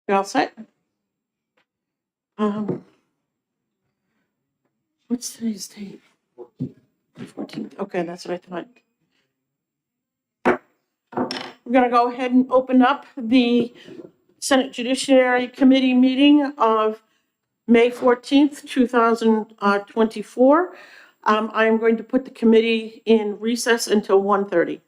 You all set? What's today's date? 14th. Okay, that's what I thought. We're going to go ahead and open up the Senate Judiciary Committee meeting of May 14th, 2024. I am going to put the committee in recess until 1:30.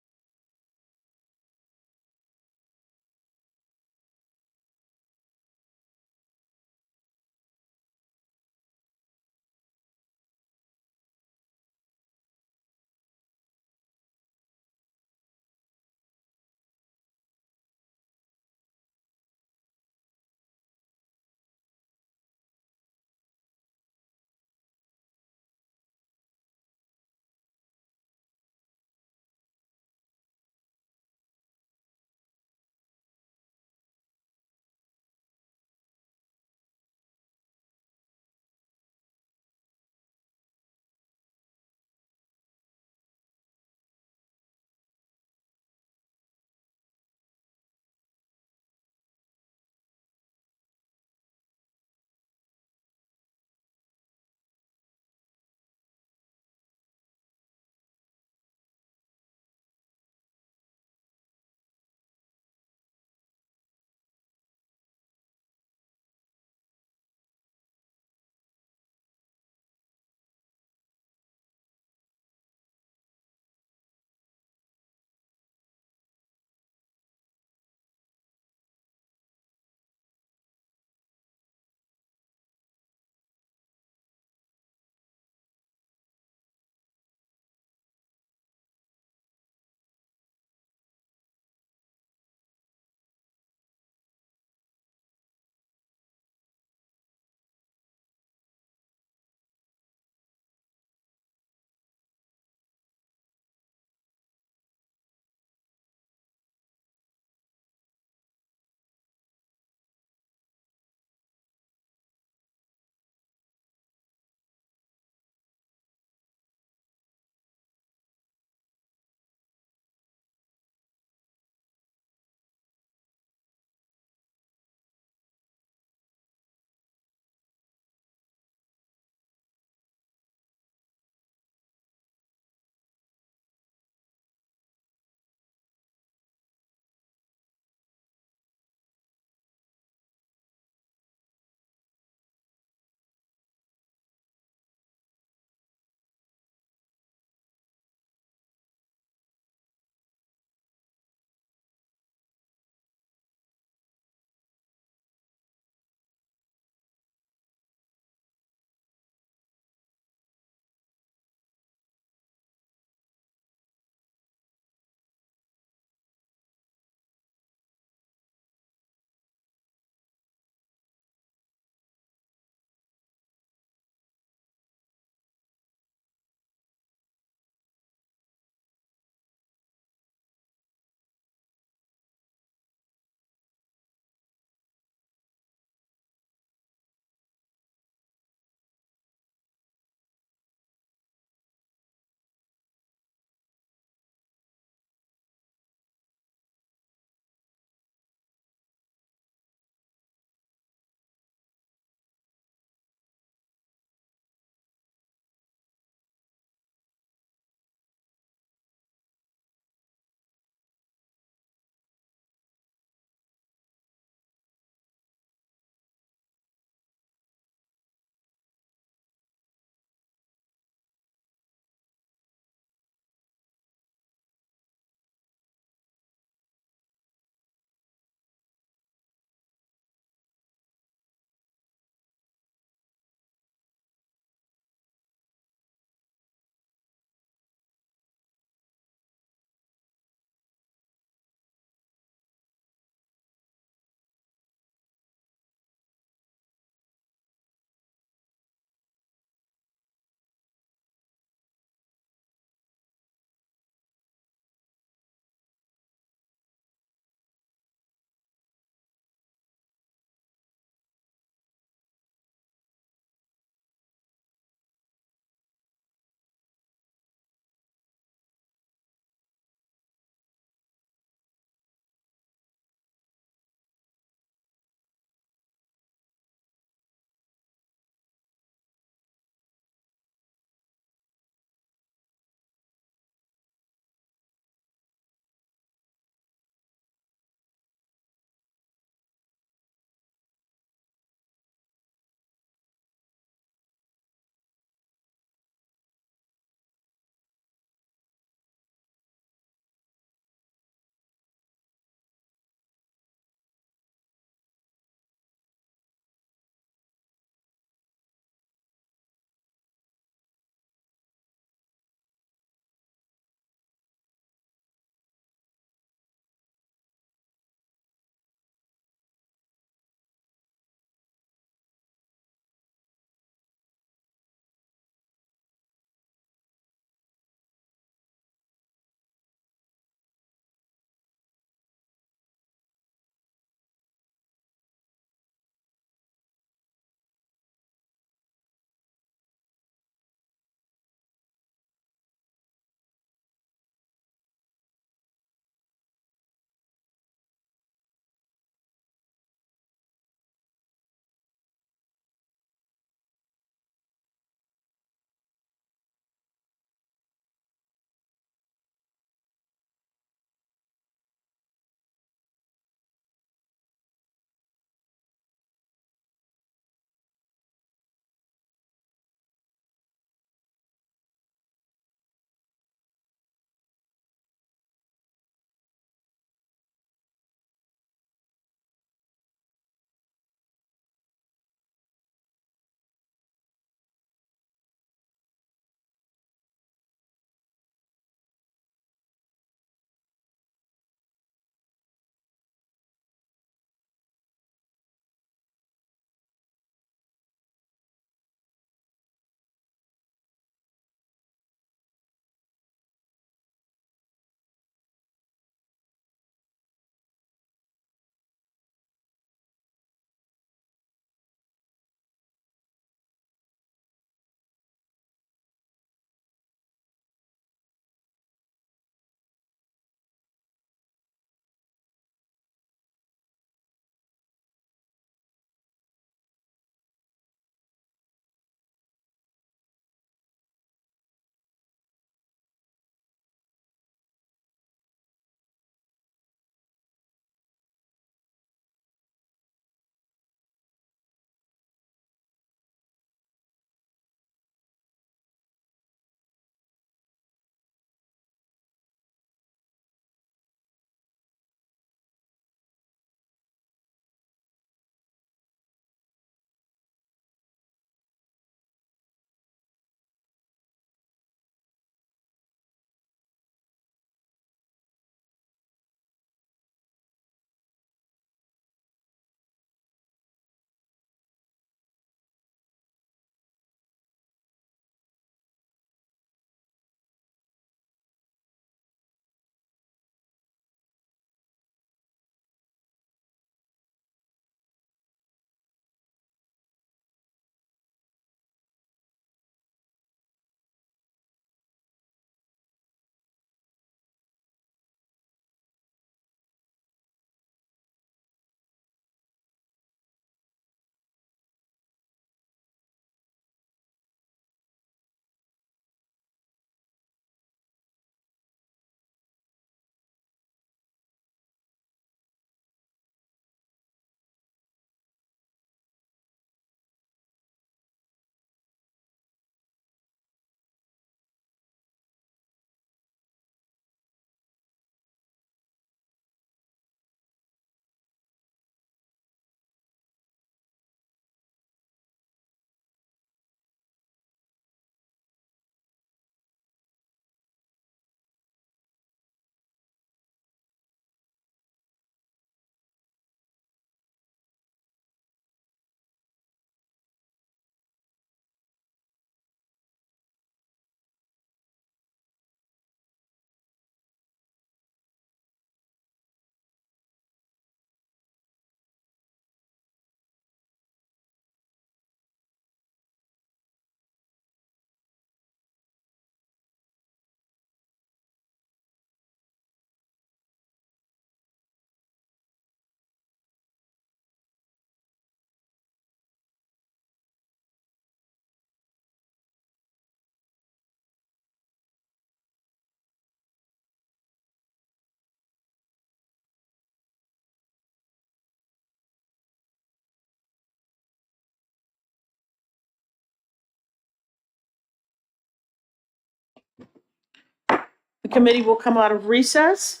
committee will come out of recess,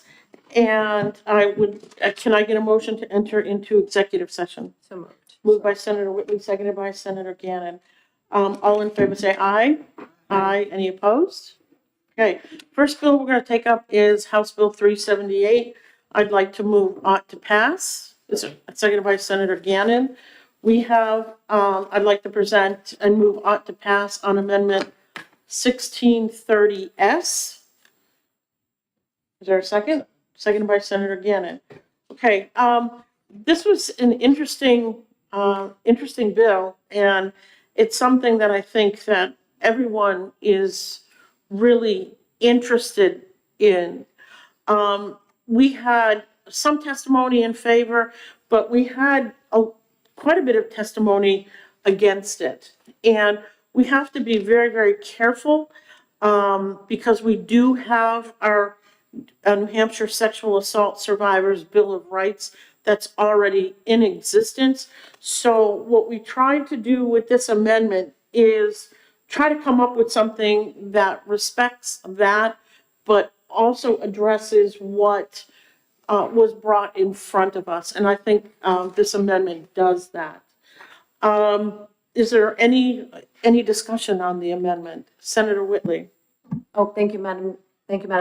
and can I get a motion to enter into executive session? So moved. Moved by Senator Whitley, seconded by Senator Gannon. All in favor say aye. Aye. Any opposed? Okay, first bill we're going to take up is House Bill 378. I'd like to move ought to pass. Seconded by Senator Gannon. We have, I'd like to present and move ought to pass on Amendment 1630S. Is there a second? Seconded by Senator Gannon. Okay, this was an interesting bill, and it's something that I think that everyone is really interested in. We had some testimony in favor, but we had quite a bit of testimony against it. And we have to be very, very careful because we do have our New Hampshire Sexual Assault Survivors Bill of Rights that's already in existence. So what we tried to do with this amendment is try to come up with something that respects that, but also addresses what was brought in front of us. And I think this amendment does that. Is there any discussion on the amendment? Senator Whitley. Oh, thank you, Madam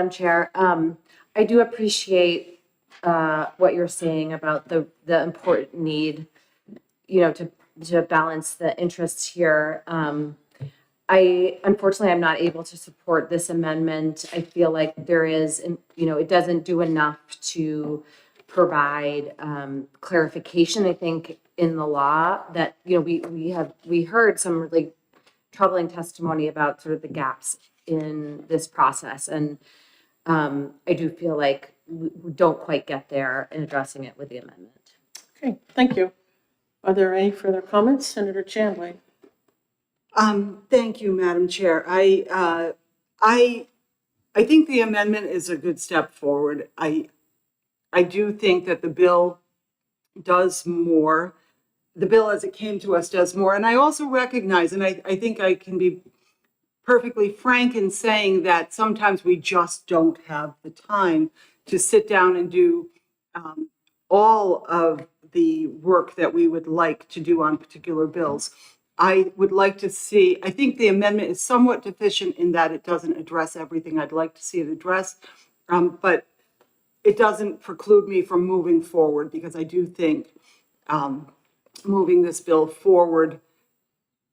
Chair. I do appreciate what you're saying about the important need, to balance the interests here. Unfortunately, I'm not able to support this amendment. I feel like there is, it doesn't do enough to provide clarification, I think, in the law that, we heard some really troubling testimony about sort of the gaps in this process. And I do feel like we don't quite get there in addressing it with the amendment. Okay, thank you. Are there any further comments? Senator Chandler. Thank you, Madam Chair. I think the amendment is a good step forward. I do think that the bill does more. The bill as it came to us does more. And I also recognize, and I think I can be perfectly frank in saying that sometimes we just don't have the time to sit down and do all of the work that we would like to do on particular bills. I would like to see, I think the amendment is somewhat deficient in that it doesn't address everything I'd like to see it addressed, but it doesn't preclude me from moving forward because I do think moving this bill forward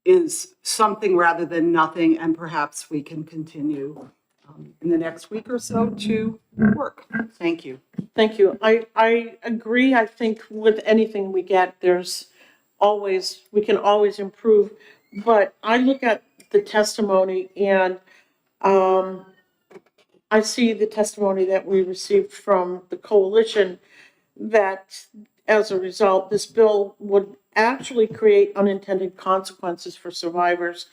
is something rather than nothing, and perhaps we can continue in the next week or so to work. Thank you. Thank you. I agree. I think with anything we get, we can always improve. But I look at the testimony and I see the testimony that we received from the coalition that as a result, this bill would actually create unintended consequences for survivors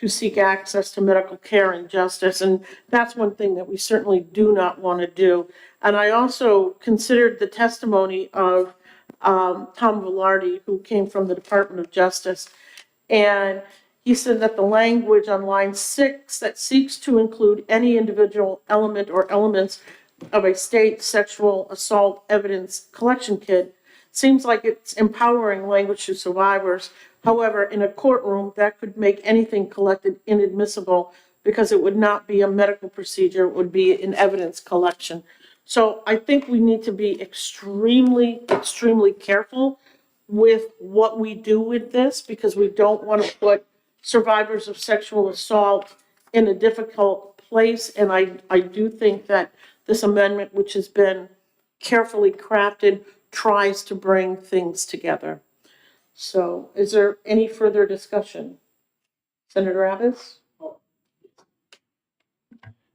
who seek access to medical care and justice. And that's one thing that we certainly do not want to do. And I also considered the testimony of Tom Velarde, who came from the Department of Justice. And he said that the language on line 6 that seeks to include any individual element or elements of a state sexual assault evidence collection kit seems like it's empowering language to survivors. However, in a courtroom, that could make anything collected inadmissible because it would not be a medical procedure, it would be an evidence collection. So I think we need to be extremely, extremely careful with what we do with this because we don't want to put survivors of sexual assault in a difficult place. And I do think that this amendment, which has been carefully crafted, tries to bring things together. So is there any further discussion? Senator Abbas?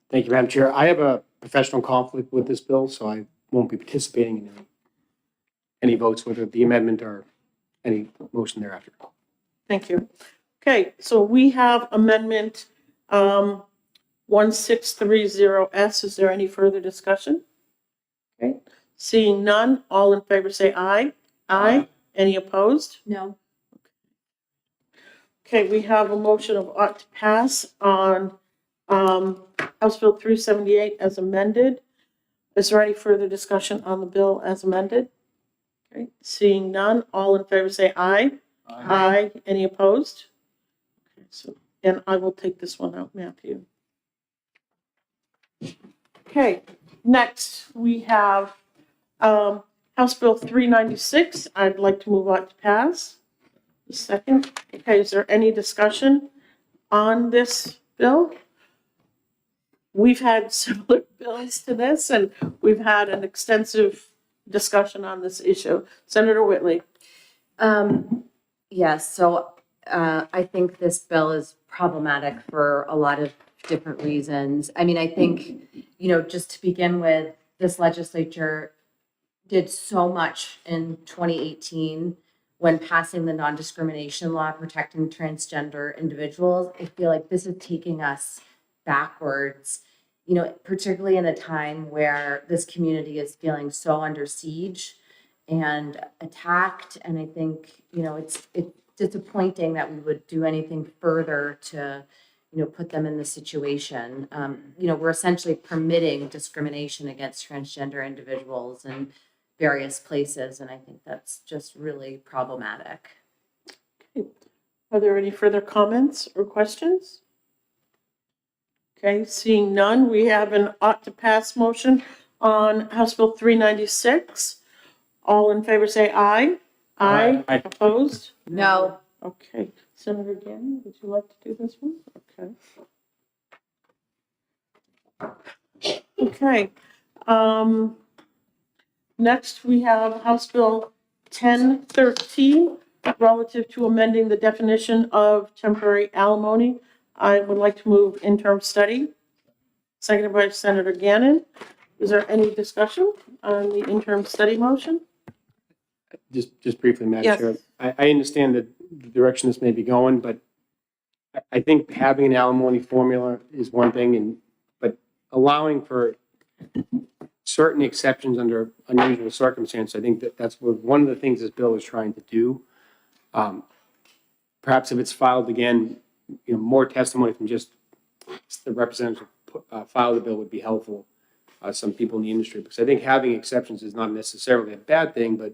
Thank you, Madam Chair. I have a professional conflict with this bill, so I won't be participating in any votes with the amendment or any motion thereafter. Thank you. Okay, so we have amendment 1630S. Is there any further discussion? Okay, seeing none, all in favor say aye. Aye. Any opposed? No. Okay, we have a motion of ought to pass on House Bill 378 as amended. Is there any further discussion on the bill as amended? Okay, seeing none, all in favor say aye. Aye. Any opposed? Okay, so, and I will take this one out, Matthew. Okay, next we have House Bill 396. I'd like to move on to pass. Second, okay, is there any discussion on this bill? We've had similar bills to this, and we've had an extensive discussion on this issue. Senator Whitley. Yes, so I think this bill is problematic for a lot of different reasons. I mean, I think, just to begin with, this legislature did so much in 2018 when passing the non-discrimination law protecting transgender individuals. I feel like this is taking us backwards, particularly in a time where this community is feeling so under siege and attacked. And I think, it's disappointing that we would do anything further to, put them in this situation. We're essentially permitting discrimination against transgender individuals in various places, and I think that's just really problematic. Are there any further comments or questions? Okay, seeing none, we have an ought to pass motion on House Bill 396. All in favor say aye. Aye. Aye. Opposed? No. Okay, Senator Gannon, would you like to do this one? Okay. Okay, next we have House Bill 1013 relative to amending the definition of temporary alimony. I would like to move interim study. Seconded by Senator Gannon. Is there any discussion on the interim study motion? Just briefly, Madam Yes. Chair. I understand that the direction this may be going, but I think having an alimony formula is one thing, but allowing for certain exceptions under unusual circumstances, I think that's one of the things this bill is trying to do. Perhaps if it's filed again, more testimony from just the representative file the bill would be helpful. Some people in the industry, because I think having exceptions is not necessarily a bad thing, but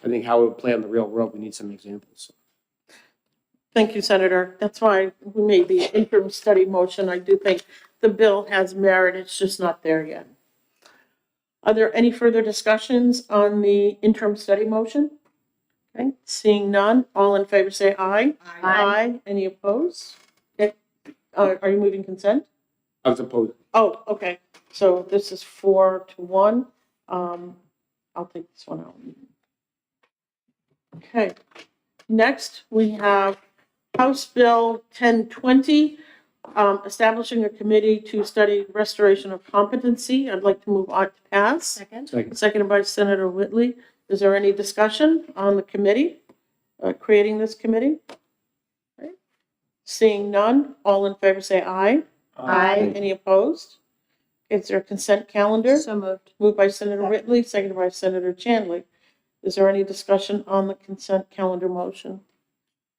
I think how it would play on the real world, we need some examples. Thank you, Senator. That's why we made the interim study motion. I do think the bill has merit. It's just not there yet. Are there any further discussions on the interim study motion? Okay, seeing none, all in favor say aye. Aye. Any opposed? Okay. Are you moving consent? I was opposed. Oh, okay. So this is 4-1. I'll take this one out. Okay. Next, we have House Bill 1020, establishing a committee to study restoration of competency. I'd like to move on to pass. Second? Seconded by Senator Whitley. Is there any discussion on the committee, creating this committee? Okay. Seeing none, all in favor say aye. Aye. Any opposed? Is there a consent calendar? So moved. Moved by Senator Whitley, seconded by Senator Chandler. Is there any discussion on the consent calendar motion?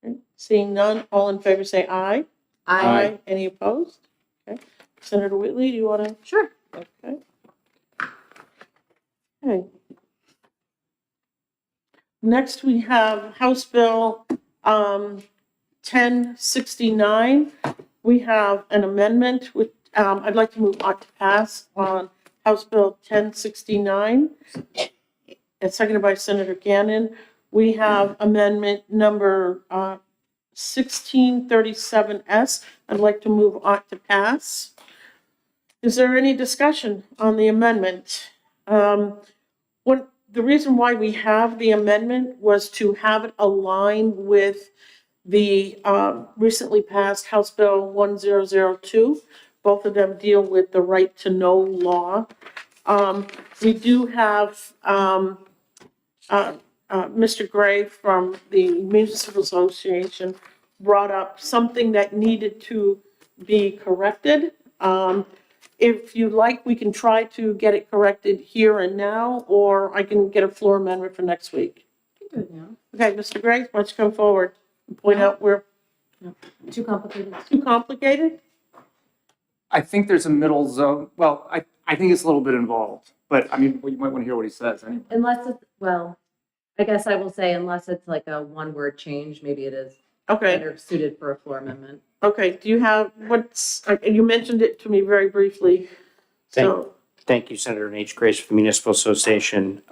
Okay. Seeing none, all in favor say aye. Aye. Any opposed? Okay. Senator Whitley, do you want to? Sure. Okay. Okay. Next, we have House Bill 1069. We have an amendment with, I'd like to move on to pass on House Bill 1069. And seconded by Senator Gannon. We have amendment number 1637S. I'd like to move on to pass. Is there any discussion on the amendment? The reason why we have the amendment was to have it align with the recently passed House Bill 1002. Both of them deal with the right to know law. We do have Mr. Gray from the Municipal Association brought up something that needed to be corrected. If you like, we can try to get it corrected here and now, or I can get a floor amendment for next week. Okay, Mr. Gray, why don't you come forward and point out where Too complicated. too complicated? I think there's a middle zone. Well, I think it's a little bit involved, but I mean, you might want to hear what he says. Unless it's, well, I guess I will say unless it's like a one-word change, maybe it is Okay, better suited for a floor amendment. okay, do you have, you mentioned it to me very briefly, so, Thank you, Senator H. Grace for the Municipal Association.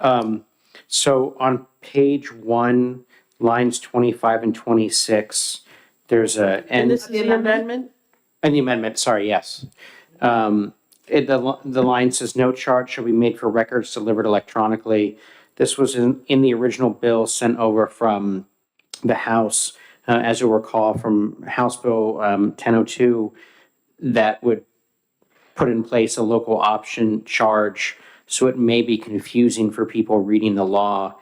So on page 1, lines 25 and 26, there's a, and and this is the amendment? the amendment, sorry, yes. The line says, "No charge shall be made for records delivered electronically." This was in the original bill sent over from the House, as you'll recall, from House Bill 1002, that would put in place a local option charge, so it may be confusing for people reading the law.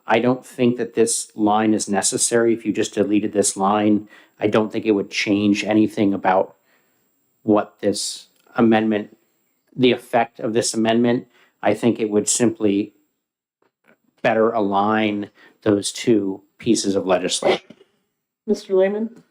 I don't think that this line is necessary. If you just deleted this line, I don't think it would change anything about what this amendment, the effect of this amendment. I think it would simply better align those two pieces of legislation. Mr. Lehman?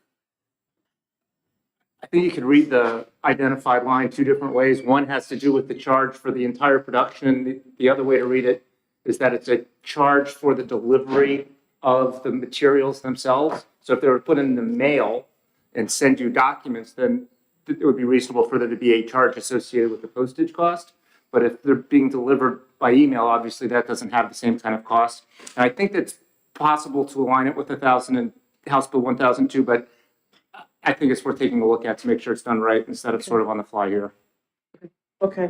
I think you could read the identified line two different ways. One has to do with the charge for the entire production. The other way to read it is that it's a charge for the delivery of the materials themselves. So if they were put in the mail and send you documents, then it would be reasonable for there to be a charge associated with the postage cost. But if they're being delivered by email, obviously that doesn't have the same kind of cost. And I think that's possible to align it with House Bill 1002, but I think it's worth taking a look at to make sure it's done right instead of sort of on the fly here. Okay,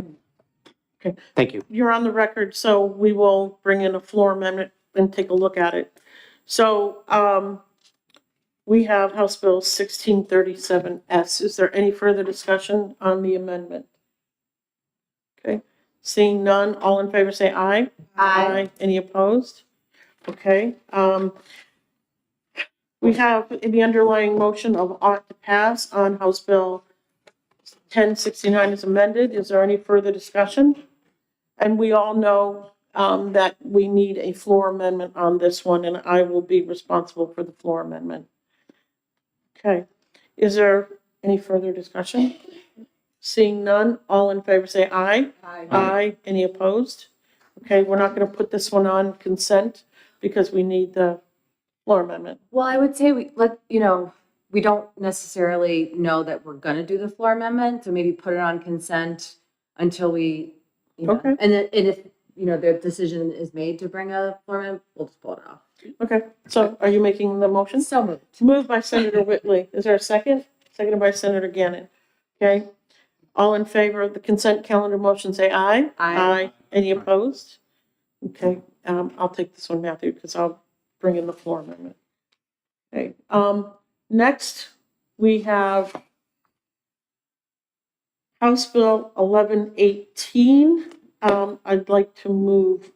Thank you. you're on the record, so we will bring in a floor amendment and take a look at it. So, we have House Bill 1637S. Is there any further discussion on the amendment? Okay, seeing none, all in favor say aye. Aye. Any opposed? Okay, we have in the underlying motion of ought to pass on House Bill 1069 is amended. Is there any further discussion? And we all know that we need a floor amendment on this one, and I will be responsible for the floor amendment. Okay, is there any further discussion? Seeing none, all in favor say aye. Aye. Any opposed? Okay, we're not going to put this one on consent because we need the floor amendment. Well, I would say we don't necessarily know that we're gonna do the floor amendment, so maybe put it on consent until we, Okay. and if, the decision is made to bring a floor amendment, we'll just pull it off. Okay, so are you making the motion? So moved. Moved by Senator Whitley. Is there a second? Seconded by Senator Gannon. Okay, all in favor of the consent calendar motion, say aye. Aye. Any opposed? Okay, I'll take this one, Matthew, because I'll bring in the floor amendment. Okay, next, we have House Bill 1118. I'd like to move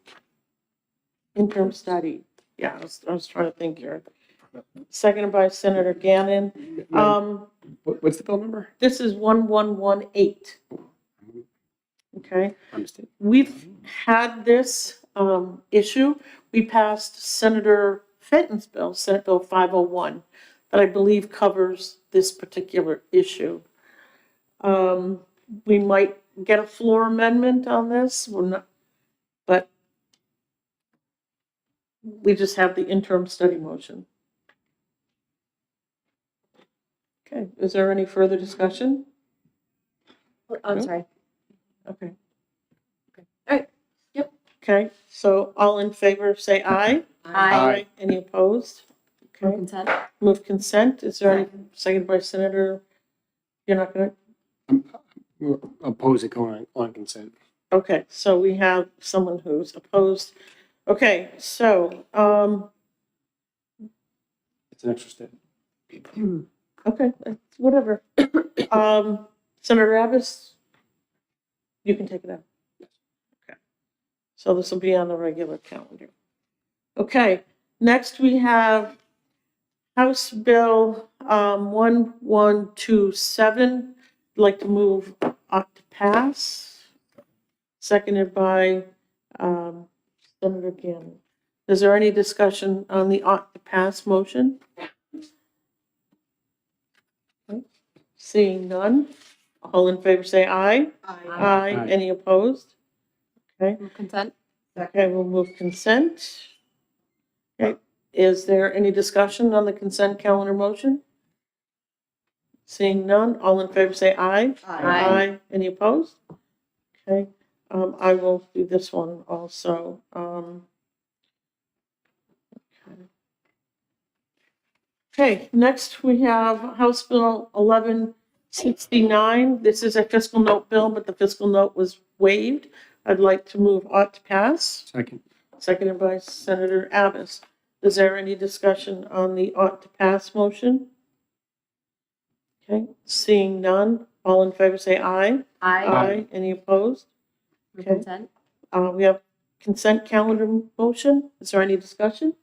interim study. Yeah, I was trying to think here. Seconded by Senator Gannon. What's the bill number? This is 1118. Okay, Understood. we've had this issue. We passed Senator Fenton's bill, Senate Bill 501, that I believe covers this particular issue. We might get a floor amendment on this, we're not, but we just have the interim study motion. Okay, is there any further discussion? I'm No? sorry. Okay. All right. Yep. Okay, so all in favor, say aye. Aye. Any opposed? For Okay, consent? move consent. Is there any, second by Senator, you're not gonna, Oppose it going on consent. okay, so we have someone who's opposed. Okay, so, It's an extra step. okay, whatever. Senator Abbas, you can take it out. Okay, so this will be on the regular calendar. Okay, next we have House Bill 1127. I'd like to move ought to pass, seconded by Senator Gannon. Is there any discussion on the ought to pass motion? Okay. Seeing none, All in favor, say aye. I, Aye. Any opposed? Okay, Move consent? okay, we'll move consent. Okay, is there any discussion on the consent calendar motion? Seeing none, all in favor say aye. Aye. Any opposed? Okay, I will do this one also. Okay, next we have House Bill 1169. This is a fiscal note bill, but the fiscal note was waived. I'd like to move ought to pass, Second. seconded by Senator Abbas. Is there any discussion on the ought to pass motion? Okay, seeing none, all in favor say aye. Aye. Any opposed? Move Okay. consent? We have consent calendar motion. Is there any discussion?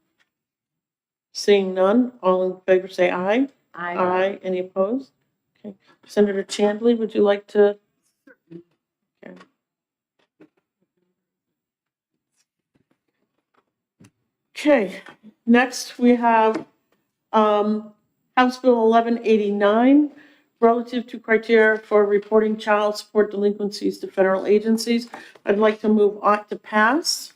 Seeing none, all in favor say aye. Aye. Any opposed? Okay. Senator Chandler, would you like to? Okay. Okay, next we have House Bill 1189, relative to criteria for reporting child support delinquencies to federal agencies. I'd like to move ought to pass.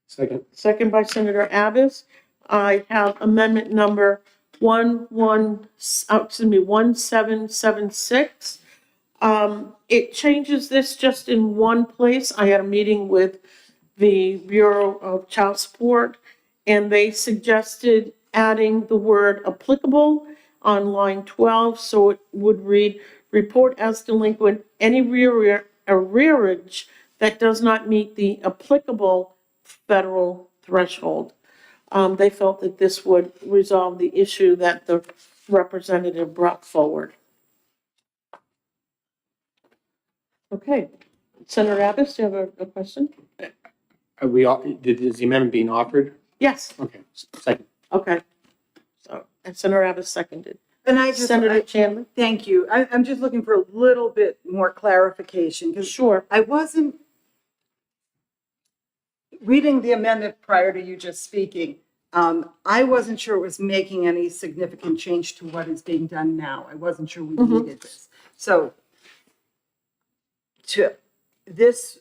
Second. Second by Senator Abbas. I have amendment number 1776. It changes this just in one place. I had a meeting with the Bureau of Child Support, and they suggested adding the word applicable on line 12, so it would read, report as delinquent any arrearage that does not meet the applicable federal threshold. They felt that this would resolve the issue that the representative brought forward. Okay, Senator Abbas, do you have a question? Are we, is the amendment being offered? Yes, Okay, second. okay. So, and Senator Abbas seconded. and I just, Senator Chandler? thank you. I'm just looking for a little bit more clarification because Sure. I wasn't reading the amendment prior to you just speaking. I wasn't sure it was making any significant change to what is being done now. I wasn't sure we needed this. So to this,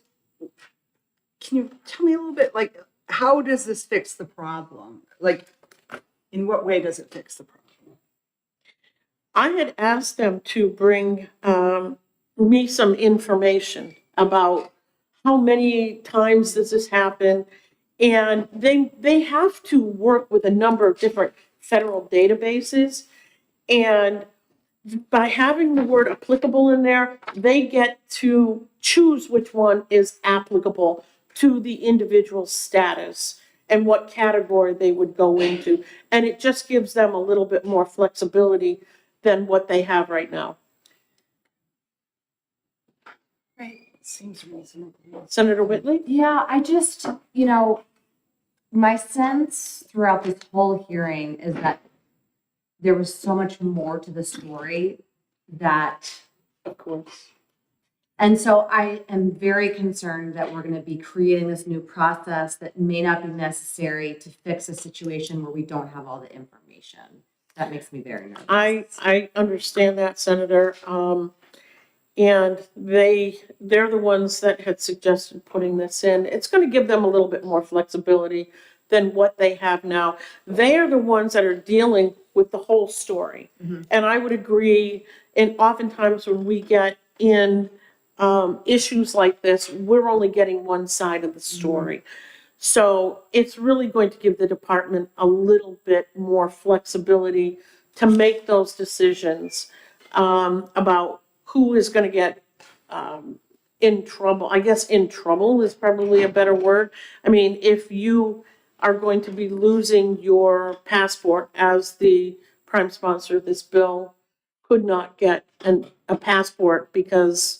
can you tell me a little bit, like, how does this fix the problem? Like, in what way does it fix the problem? I had asked them to bring me some information about how many times does this happen, and they have to work with a number of different federal databases, and by having the word applicable in there, they get to choose which one is applicable to the individual status and what category they would go into. And it just gives them a little bit more flexibility than what they have right now. Right, seems reasonable. Senator Whitley? Yeah, I just, my sense throughout this whole hearing is that there was so much more to the story that, Of course. and so I am very concerned that we're going to be creating this new process that may not be necessary to fix a situation where we don't have all the information. That makes me very nervous. I understand that, Senator. And they're the ones that had suggested putting this in. It's going to give them a little bit more flexibility than what they have now. They are the ones that are dealing with the whole story. And I would agree, and oftentimes when we get in issues like this, we're only getting one side of the story. So it's really going to give the department a little bit more flexibility to make those decisions about who is going to get in trouble. I guess in trouble is probably a better word. I mean, if you are going to be losing your passport, as the prime sponsor of this bill could not get a passport because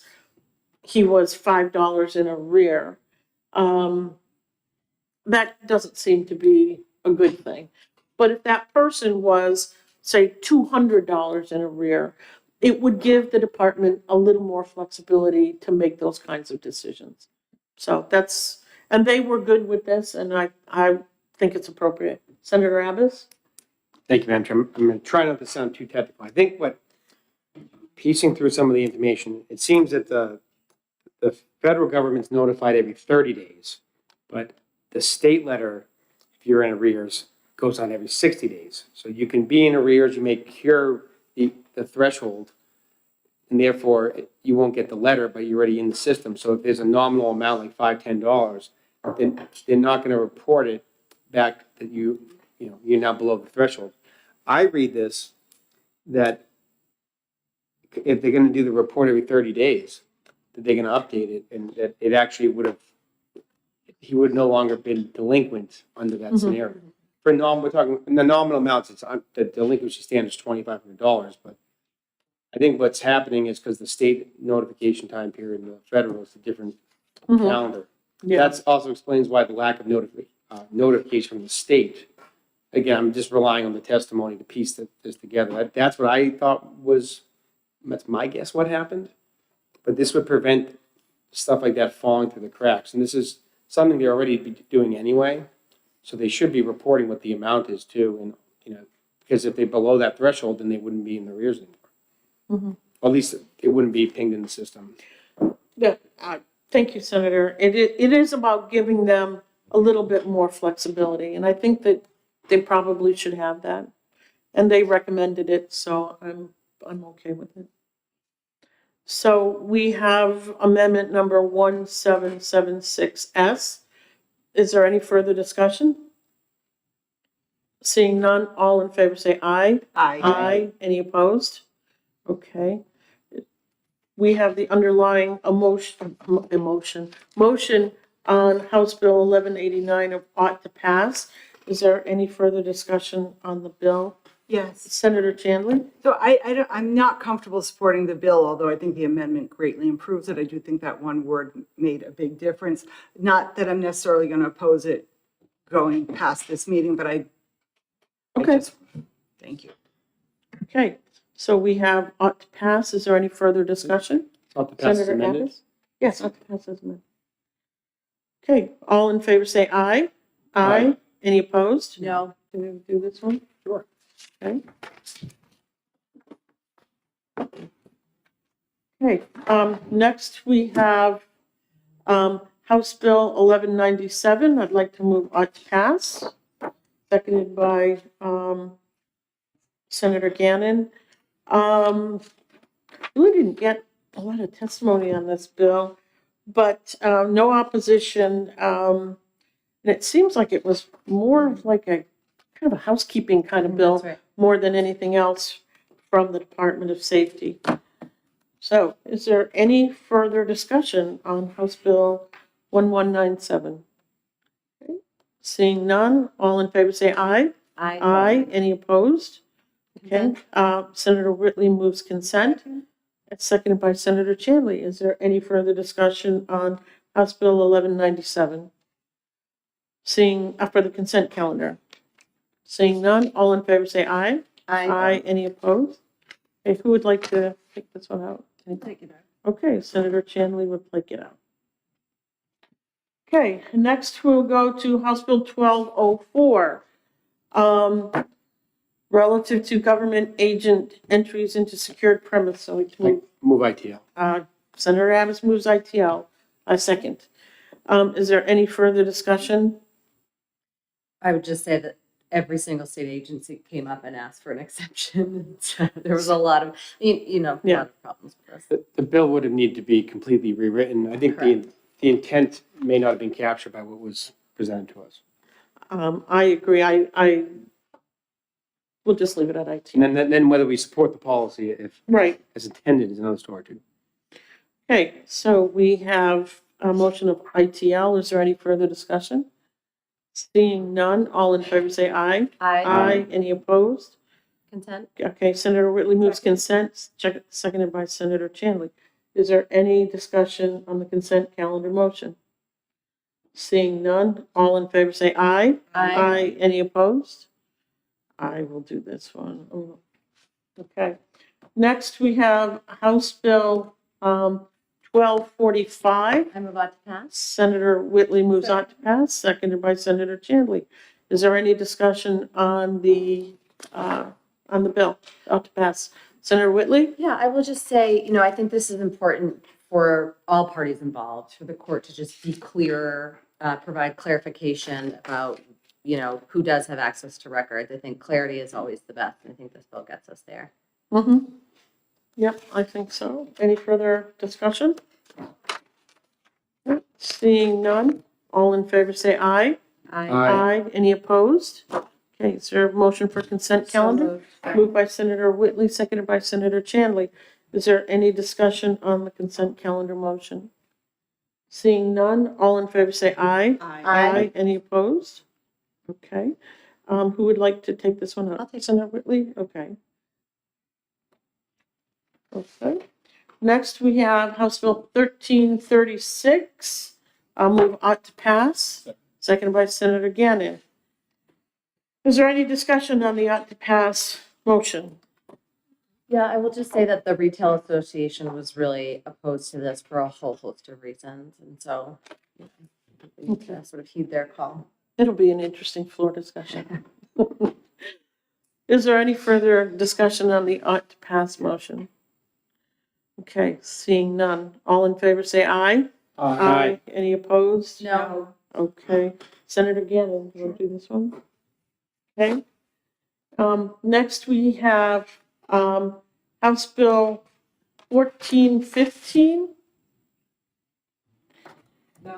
he was $5 in arrear. That doesn't seem to be a good thing. But if that person was, say, $200 in arrear, it would give the department a little more flexibility to make those kinds of decisions. So that's, and they were good with this, and I think it's appropriate. Senator Abbas? Thank you, Madam Chair. I'm going to try not to sound too technical. I think what piecing through some of the information, it seems that the federal government's notified every 30 days, but the state letter, if you're in arrears, goes on every 60 days. So you can be in arrears, you may cure the threshold, and therefore you won't get the letter, but you're already in the system. So if there's a nominal amount like $5, $10, then they're not going to report it back that you're now below the threshold. I read this that if they're going to do the report every 30 days, that they're going to update it, and that it actually he would no longer been delinquent under that scenario. We're talking, in the nominal amounts, the delinquency standard is $2,500, but I think what's happening is because the state notification time period and the federal is a different calendar. Yeah. That also explains why the lack of notification from the state. Again, I'm just relying on the testimony to piece this together. That's what I thought that's my guess what happened. But this would prevent stuff like that falling through the cracks. And this is something they're already doing anyway. So they should be reporting what the amount is too. And, because if they're below that threshold, then they wouldn't be in the arrears anymore. Or at least it wouldn't be pinged in the system. Yeah, thank you, Senator. It is about giving them a little bit more flexibility, and I think that they probably should have that. And they recommended it, so I'm okay with it. So we have amendment number 1776S. Is there any further discussion? Seeing none, all in favor say aye. Aye. Any opposed? Okay. We have the underlying motion on House Bill 1189 of ought to pass. Is there any further discussion on the bill? Yes. Senator Chandler? So I'm not comfortable supporting the bill, although I think the amendment greatly improves it. I do think that one word made a big difference. Not that I'm necessarily going to oppose it going past this meeting, but thank you. Okay, so we have ought to pass. Is there any further discussion? Ought to pass as Senator amended. Abbas? Yes, ought to pass as amended. Okay, all in favor say aye. Aye. Any opposed? No. Can we do this one? Sure. Okay. Okay, next we have, House Bill 1197. I'd like to move ought to pass, seconded by, Senator Gannon. Really didn't get a lot of testimony on this bill, but, no opposition. And it seems like it was more of like a kind of a housekeeping kind of bill, That's right. more than anything else from the Department of Safety. So is there any further discussion on House Bill 1197? Okay. Seeing none, all in favor say aye. Aye. Any opposed? Okay, Senator Whitley moves consent. It's seconded by Senator Chandler. Is there any further discussion on House Bill 1197? Seeing, for the consent calendar. Seeing none, all in favor say aye. Aye. Any opposed? Okay, who would like to take this one out? Take it out. Okay, Senator Chandler would take it out. Okay, next we'll go to House Bill 1204. Relative to government agent entries into secured premise. So we can Move ITL. Senator Abbas moves ITL. I second. Is there any further discussion? I would just say that every single state agency came up and asked for an exception. There was a lot of, a lot of problems with this. The bill would have needed to be completely rewritten. I think the intent may not have been captured by what was presented to us. I agree. I we'll just leave it at IT. And then whether we support the policy if Right. as intended is another story too. Okay, so we have a motion of ITL. Is there any further discussion? Seeing none, all in favor say aye. Aye. Any opposed? Consent? Okay, Senator Whitley moves consent, seconded by Senator Chandler. Is there any discussion on the consent calendar motion? Seeing none, all in favor say aye. Aye. Any opposed? I will do this one. Oh, okay. Next, we have House Bill 1245. I'm about to pass. Senator Whitley moves on to pass, seconded by Senator Chandler. Is there any discussion on the bill, ought to pass? Senator Whitley? Yeah, I will just say, you know, I think this is important for all parties involved, for the court to just be clearer, provide clarification about, you know, who does have access to records. I think clarity is always the best, and I think this bill gets us there. Mm-hmm. Yep, I think so. Any further discussion? Yep, seeing none, all in favor say aye. Aye. Any opposed? Okay, is there a motion for consent calendar? Moved by Senator Whitley, seconded by Senator Chandler. Is there any discussion on the consent calendar motion? Seeing none, all in favor say aye. Aye. Any opposed? Okay. Who would like to take this one up? I'll take it. Senator Whitley? Okay. Okay. Next, we have House Bill 1336. I'll move ought to pass, seconded by Senator Gannon. Is there any discussion on the ought to pass motion? Yeah, I will just say that the Retail Association was really opposed to this for a whole host of reasons, and so we need to sort of heed their call. It'll be an interesting floor discussion. Is there any further discussion on the ought to pass motion? Okay, seeing none. All in favor say aye. Any opposed? No. Okay. Senator Gannon, do you want to do this one? Okay. Next we have, House Bill 1415.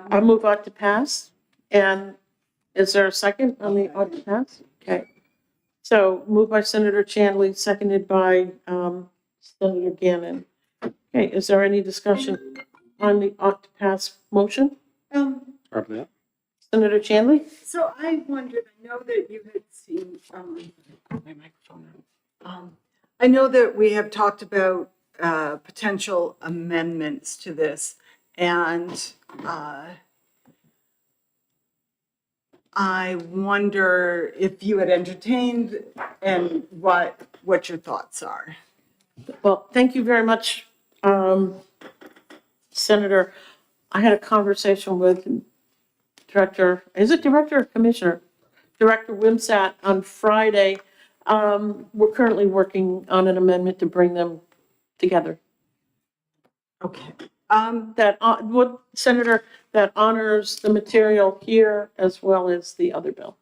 I move ought to pass. And is there a second on the ought to pass? Okay. So moved by Senator Chandler, seconded by, Senator Gannon. Okay, is there any discussion on the ought to pass motion? Probably not. Senator Chandler? So I wondered, I know that you had seen, My microphone. I know that we have talked about potential amendments to this, and I wonder if you had entertained and what your thoughts are. Well, thank you very much, Senator. I had a conversation with Director or Commissioner? Director Wimsat on Friday. We're currently working on an amendment to bring them together. Okay. Senator, that honors the material here as well as the other bill.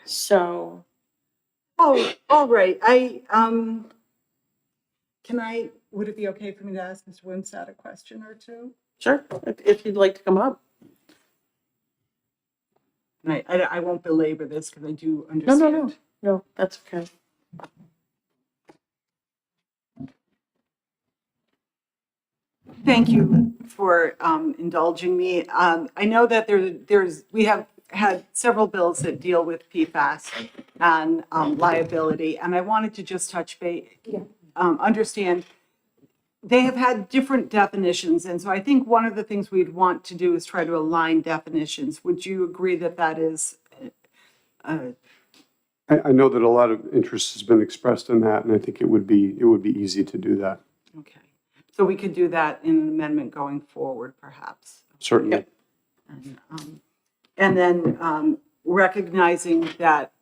So, Oh, all right. Would it be okay for me to ask Mr. Wimsat a question or two? sure, if you'd like to come up. And I won't belabor this because I do No, understand. no, that's okay. Thank you for indulging me. I know that we have had several bills that deal with PFAS and liability, and I wanted to just touch base, understand they have had different definitions, and so I think one of the things we'd want to do is try to align definitions. Would you agree that that is? I know that a lot of interest has been expressed in that, and I think it would be easy to do that, Okay, so we could do that in an amendment going forward, perhaps. certainly. And then recognizing that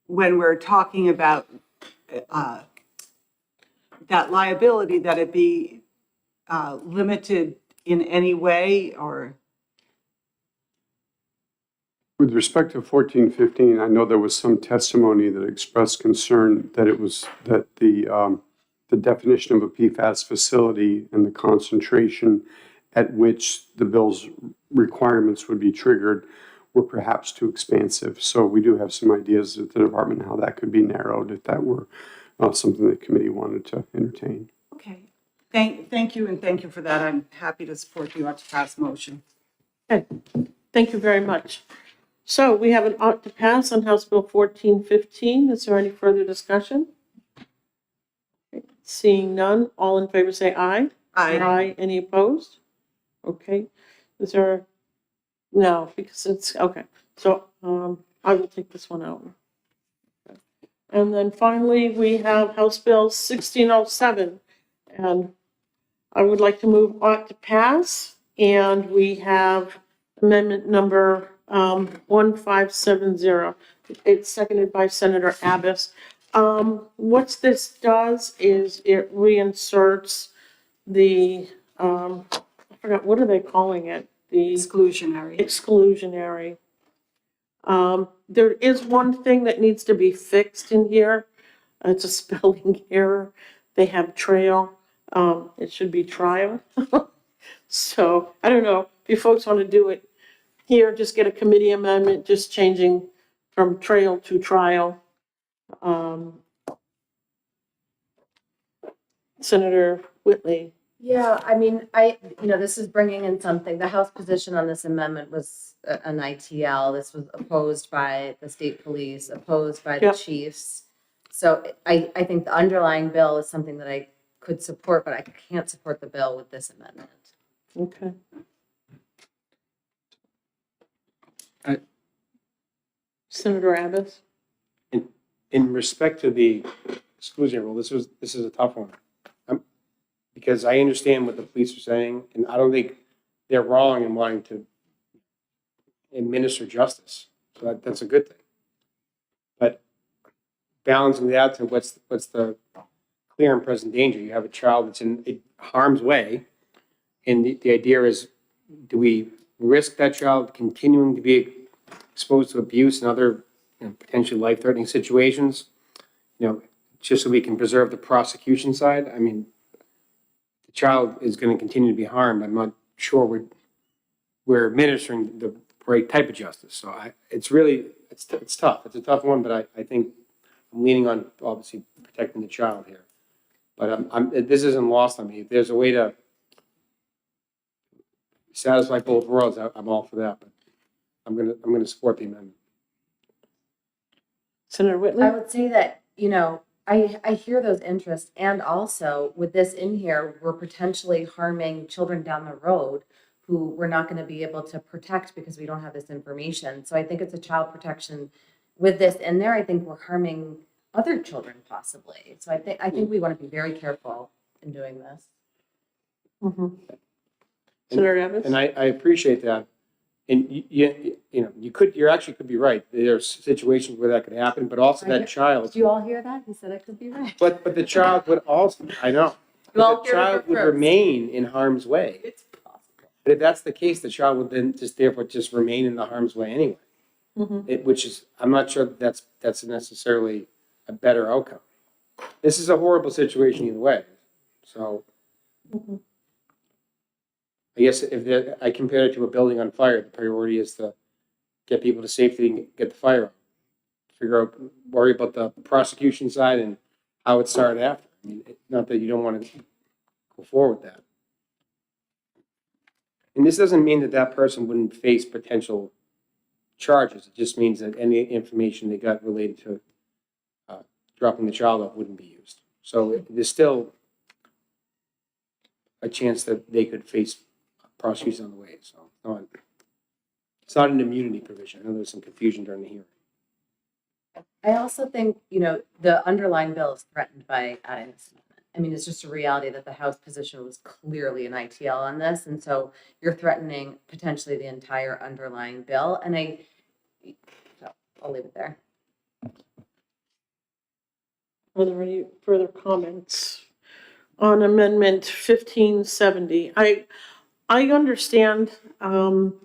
when we're talking about that liability, that it be limited in any way or? With respect to 1415, I know there was some testimony that expressed concern that the definition of a PFAS facility and the concentration at which the bill's requirements would be triggered were perhaps too expansive. So we do have some ideas at the department how that could be narrowed if that were something the committee wanted to entertain. Okay, thank you, and thank you for that. I'm happy to support the ought to pass motion. Okay, thank you very much. So we have an ought to pass on House Bill 1415. Is there any further discussion? Okay, seeing none, all in favor say aye. Aye. Any opposed? Okay, is there, no, because it's, okay, so I will take this one out. Okay. And then finally, we have House Bill 1607, and I would like to move ought to pass, and we have amendment number 1570. It's seconded by Senator Abbas. What this does is it reinserts the, I forgot, what are they calling it? The Exclusionary. exclusionary. There is one thing that needs to be fixed in here. It's a spelling error. They have trail. It should be trial. So I don't know if you folks want to do it here, just get a committee amendment, just changing from trail to trial. Senator Whitley. Yeah, I mean, this is bringing in something, the House position on this amendment was an ITL. This was opposed by the state police, opposed by the Yep. chiefs. So I think the underlying bill is something that I could support, but I can't support the bill with this amendment. Okay. Senator Abbas. In respect to the exclusionary rule, this is a tough one. Because I understand what the police are saying, and I don't think they're wrong in wanting to administer justice. So that's a good thing. But balancing that to what's the clear and present danger? You have a child that's in harm's way, and the idea is, do we risk that child continuing to be exposed to abuse and other potentially life-threatening situations? Just so we can preserve the prosecution side. I mean, the child is going to continue to be harmed. I'm not sure we're administering the right type of justice. So it's tough. It's a tough one, but I think I'm leaning on obviously protecting the child here. But this isn't lost on me. If there's a way to satisfy both worlds, I'm all for that. But I'm gonna support the amendment. Senator Whitley. I would say that, I hear those interests, and also with this in here, we're potentially harming children down the road who we're not going to be able to protect because we don't have this information. So I think it's a child protection with this in there. I think we're harming other children possibly. So I think we want to be very careful in doing this. Mhm. Senator Abbas. And I appreciate that. And you actually could be right. There's situations where that could happen, but also that child. Do you all hear that? He said I could be right. But the child would also, I know, You all but the hear child it would first. remain in harm's way. It's possible. But if that's the case, the child would then therefore remain in the harm's way anyway. Mhm. Which is, I'm not sure that's necessarily a better outcome. This is a horrible situation either way. So I guess I compare it to a building on fire, the priority is to get people to safety and get the fire out. Worry about the prosecution side and how it started after. I mean, not that you don't want to go forward with that. And this doesn't mean that person wouldn't face potential charges. It just means that any information they got related to dropping the child off wouldn't be used. So there's still a chance that they could face prosecution on the way. So it's not an immunity provision. I know there's some confusion during the hearing. I also think, the underlying bill is threatened by adding this amendment. I mean, it's just a reality that the House position was clearly an ITL on this. And so you're threatening potentially the entire underlying bill. And I'll leave it there. Are there any further comments on Amendment 1570? I understand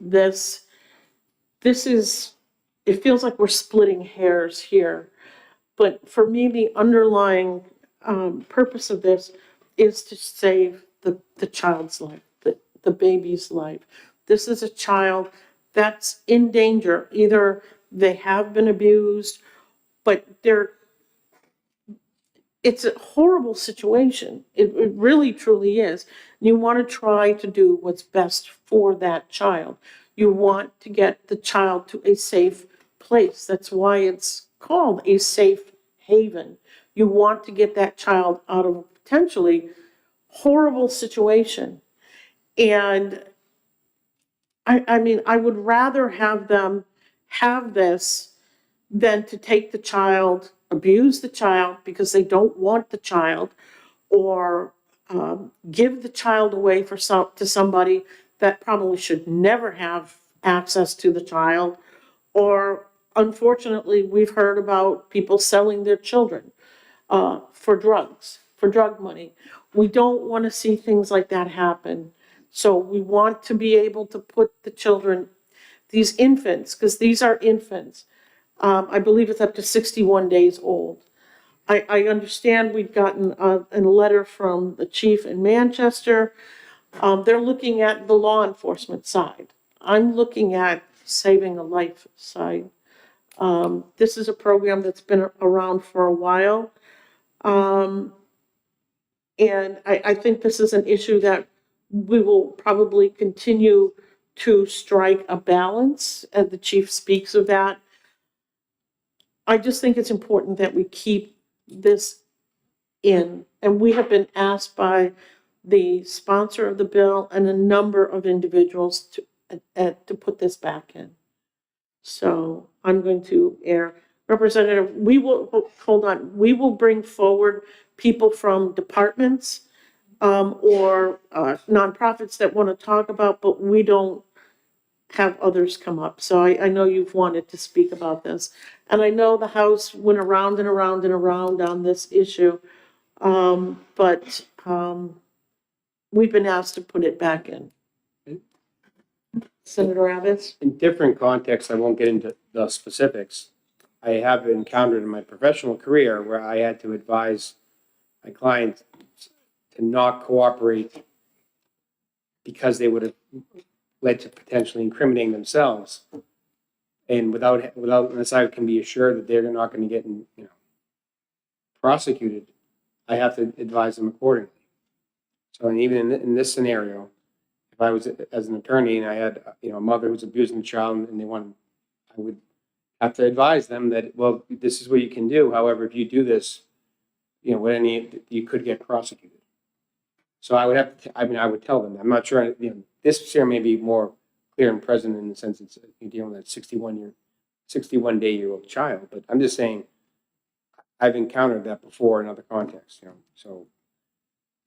this. This is, it feels like we're splitting hairs here. But for me, the underlying purpose of this is to save the child's life, the baby's life. This is a child that's in danger. Either they have been abused, but it's a horrible situation. It really, truly is. You want to try to do what's best for that child. You want to get the child to a safe place. That's why it's called a safe haven. You want to get that child out of a potentially horrible situation. And I mean, I would rather have them have this than to take the child, abuse the child because they don't want the child, or give the child away to somebody that probably should never have access to the child. Or unfortunately, we've heard about people selling their children. for drugs, for drug money. We don't want to see things like that happen. So we want to be able to put the children, these infants, because these are infants, I believe it's up to 61 days old. I understand we've gotten a letter from the chief in Manchester. They're looking at the law enforcement side. I'm looking at saving a life side. This is a program that's been around for a while. And I think this is an issue that we will probably continue to strike a balance, and the chief speaks of that. I just think it's important that we keep this in, and we have been asked by the sponsor of the bill and a number of individuals to put this back in. So I'm going to air, Representative, we will, hold on, we will bring forward people from departments or nonprofits that want to talk about, but we don't have others come up. So I know you've wanted to speak about this. And I know the House went around and around and around on this issue, but we've been asked to put it back in. Senator Abbott? In different contexts, I won't get into the specifics. I have encountered in my professional career where I had to advise my clients to not cooperate because they would have led to potentially incriminating themselves. And without, unless I can be assured that they're not going to get, prosecuted, I have to advise them accordingly. So, and even in this scenario, if I was as an attorney and I had, a mother who's abusing a child and I would have to advise them that, well, this is what you can do. However, if you do this, you could get prosecuted. So I would have to, I would tell them. I'm not sure, this here may be more clear and present in the sense it's dealing with a 61-day-old child, but I'm just saying I've encountered that before in other contexts, so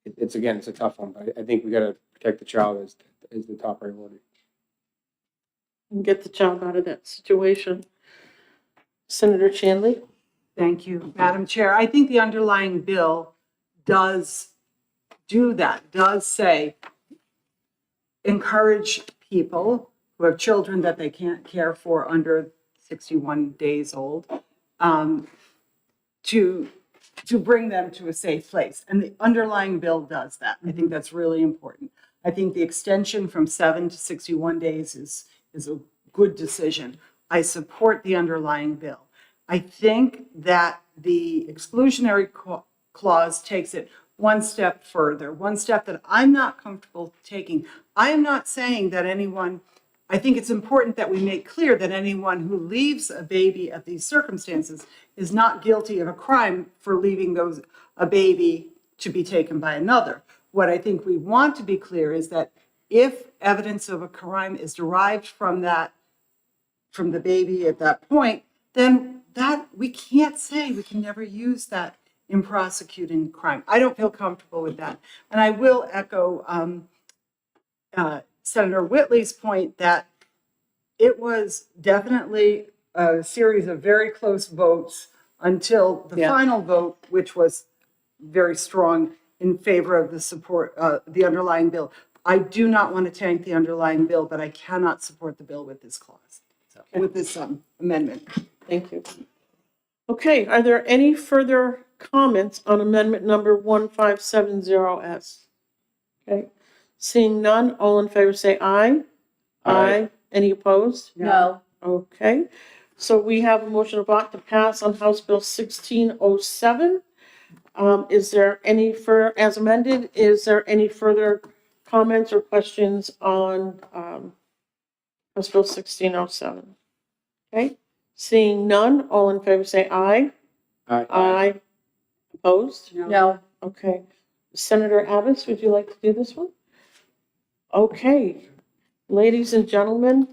it's a tough one, but I think we got to protect the child as the top priority. And get the child out of that situation. Senator Chandler? Thank you, Madam Chair. I think the underlying bill does do that, does say, encourage people who have children that they can't care for under 61 days old, to bring them to a safe place. And the underlying bill does that. I think that's really important. I think the extension from 7 to 61 days is a good decision. I support the underlying bill. I think that the exclusionary clause takes it one step further, one step that I'm not comfortable taking. I am not saying that I think it's important that we make clear that anyone who leaves a baby at these circumstances is not guilty of a crime for leaving a baby to be taken by another. What I think we want to be clear is that if evidence of a crime is derived from the baby at that point, then that we can't say, we can never use that in prosecuting crime. I don't feel comfortable with that. And I will echo Senator Whitley's point that it was definitely a series of very close votes until the final vote, which was very strong in favor of the support, the underlying bill. I do not want to tank the underlying bill, but I cannot support the bill with this clause, with this amendment. Thank you. Okay, are there any further comments on amendment number 1570S? Okay, seeing none, all in favor say aye. Aye. Any opposed? No. Okay, so we have a motion of vote to pass on House Bill 1607. Is there any as amended, is there any further comments or questions on House Bill 1607? Okay, seeing none, all in favor say aye. Aye. Aye. Opposed? No. Okay. Senator Abbott, would you like to do this one? Okay. Ladies and gentlemen,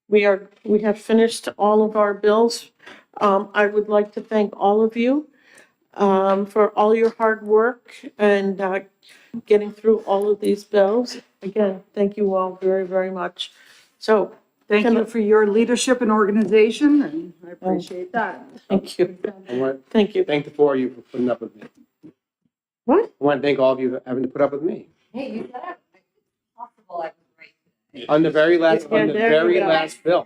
we have finished all of our bills. I would like to thank all of you for all your hard work and getting through all of these bills. Again, thank you all very, very much. So Thank Can I- you for your leadership and organization, and I appreciate that. Thank you. I want Thank to you. thank the four of you for putting up with me. What? I want to thank all of you for having to put up with me. Hey, you said it. Possible, I was right. On the very last, Yeah, on the there you very go. last bill.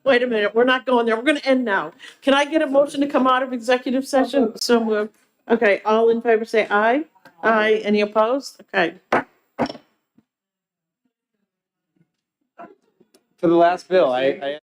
Wait a minute, we're not going there. We're gonna end now. Can I get a motion to come out of executive session? So moved. Okay, all in favor say aye. Aye. Any opposed? Okay. For the last bill, I